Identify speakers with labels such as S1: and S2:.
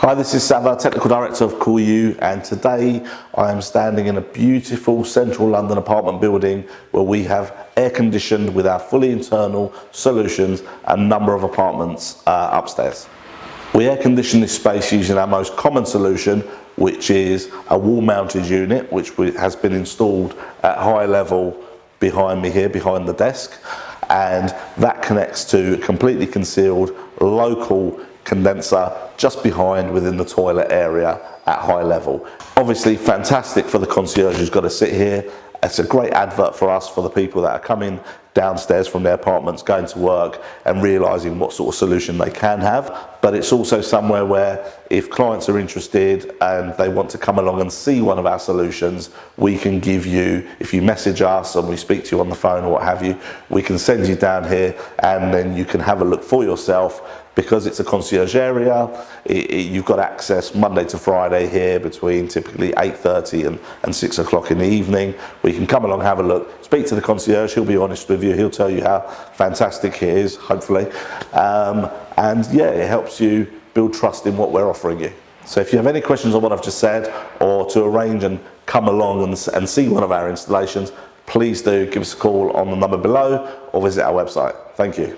S1: Hi, this is Sava, Technical Director of Call You, and today I am standing in a beautiful central London apartment building where we have air conditioned with our fully internal solutions a number of apartments upstairs. We air condition this space using our most common solution, which is a wall mounted unit which has been installed at high level behind me here, behind the desk, and that connects to a completely concealed local condenser just behind within the toilet area at high level. Obviously fantastic for the concierge who's got to sit here. It's a great advert for us, for the people that are coming downstairs from their apartments, going to work and realising what sort of solution they can have. But it's also somewhere where if clients are interested and they want to come along and see one of our solutions, we can give you, if you message us and we speak to you on the phone or what have you, we can send you down here and then you can have a look for yourself. Because it's a concierge area, you've got access Monday to Friday here between typically 8:30 and 6 o'clock in the evening. We can come along, have a look, speak to the concierge, he'll be honest with you, he'll tell you how fantastic it is, hopefully. And yeah, it helps you build trust in what we're offering you. So if you have any questions on what I've just said, or to arrange and come along and see one of our installations, please do give us a call on the number below or visit our website. Thank you.